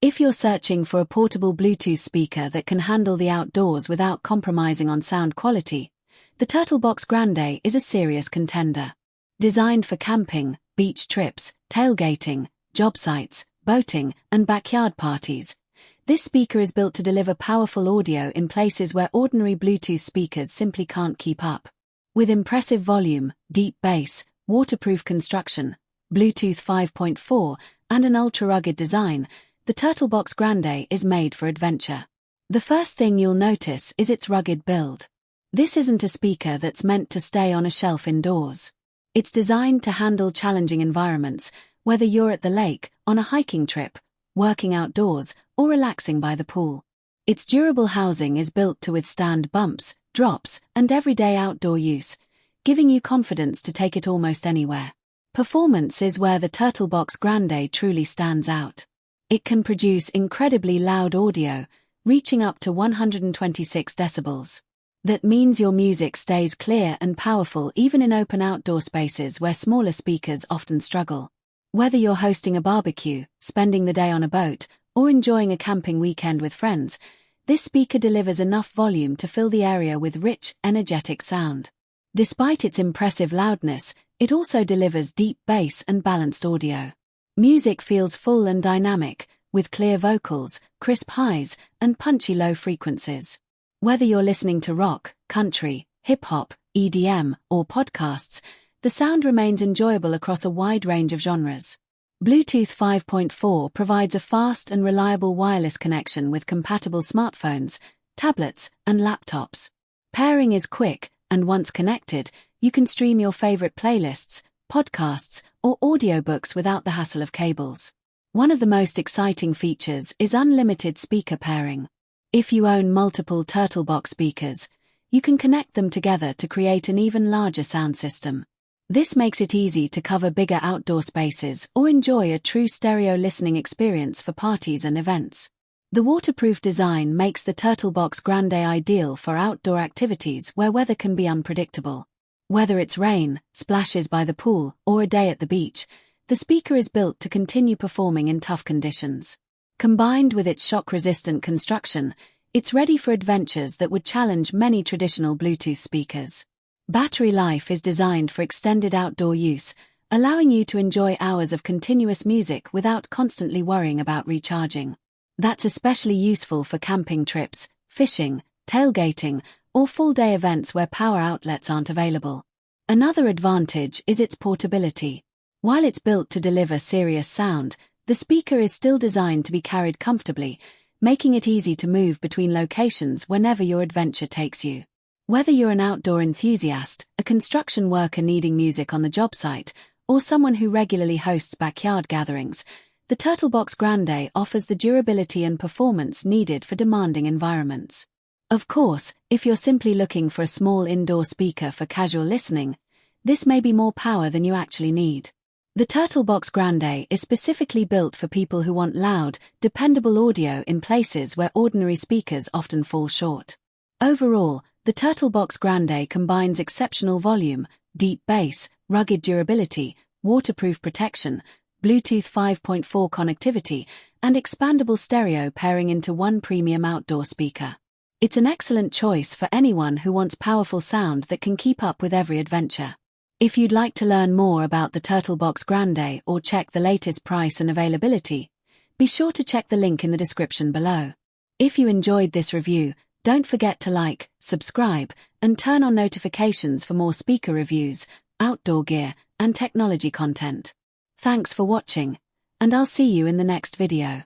If you're searching for a portable Bluetooth speaker that can handle the outdoors without compromising on sound quality, the Turtlebox Grande is a serious contender. Designed for camping, beach trips, tailgating, job sites, boating, and backyard parties, this speaker is built to deliver powerful audio in places where ordinary Bluetooth speakers simply can't keep up. With impressive volume, deep bass, waterproof construction, Bluetooth 5.4, and an ultra-rugged design, the Turtlebox Grande is made for adventure. The first thing you'll notice is its rugged build. This isn't a speaker that's meant to stay on a shelf indoors. It's designed to handle challenging environments, whether you're at the lake, on a hiking trip, working outdoors, or relaxing by the pool. Its durable housing is built to withstand bumps, drops, and everyday outdoor use, giving you confidence to take it almost anywhere. Performance is where the Turtlebox Grande truly stands out. It can produce incredibly loud audio, reaching up to 126 decibels. That means your music stays clear and powerful even in open outdoor spaces where smaller speakers often struggle. Whether you're hosting a barbecue, spending the day on a boat, or enjoying a camping weekend with friends, this speaker delivers enough volume to fill the area with rich, energetic sound. Despite its impressive loudness, it also delivers deep bass and balanced audio. Music feels full and dynamic, with clear vocals, crisp highs, and punchy low frequencies. Whether you're listening to rock, country, hip-hop, EDM, or podcasts, the sound remains enjoyable across a wide range of genres. Bluetooth 5.4 provides a fast and reliable wireless connection with compatible smartphones, tablets, and laptops. Pairing is quick, and once connected, you can stream your favorite playlists, podcasts, or audiobooks without the hassle of cables. One of the most exciting features is unlimited speaker pairing. If you own multiple Turtlebox speakers, you can connect them together to create an even larger sound system. This makes it easy to cover bigger outdoor spaces or enjoy a true stereo listening experience for parties and events. The waterproof design makes the Turtlebox Grande ideal for outdoor activities where weather can be unpredictable. Whether it's rain, splashes by the pool, or a day at the beach, the speaker is built to continue performing in tough conditions. Combined with its shock-resistant construction, it's ready for adventures that would challenge many traditional Bluetooth speakers. Battery life is designed for extended outdoor use, allowing you to enjoy hours of continuous music without constantly worrying about recharging. That's especially useful for camping trips, fishing, tailgating, or full-day events where power outlets aren't available. Another advantage is its portability. While it's built to deliver serious sound, the speaker is still designed to be carried comfortably, making it easy to move between locations whenever your adventure takes you. Whether you're an outdoor enthusiast, a construction worker needing music on the job site, or someone who regularly hosts backyard gatherings, the Turtlebox Grande offers the durability and performance needed for demanding environments. Of course, if you're simply looking for a small indoor speaker for casual listening, this may be more power than you actually need. The Turtlebox Grande is specifically built for people who want loud, dependable audio in places where ordinary speakers often fall short. Overall, the Turtlebox Grande combines exceptional volume, deep bass, rugged durability, waterproof protection, Bluetooth 5.4 connectivity, and expandable stereo pairing into one premium outdoor speaker. It's an excellent choice for anyone who wants powerful sound that can keep up with every adventure. If you'd like to learn more about the Turtlebox Grande or check the latest price and availability, be sure to check the link in the description below. If you enjoyed this review, don't forget to like, subscribe, and turn on notifications for more speaker reviews, outdoor gear, and technology content. Thanks for watching, and I'll see you in the next video.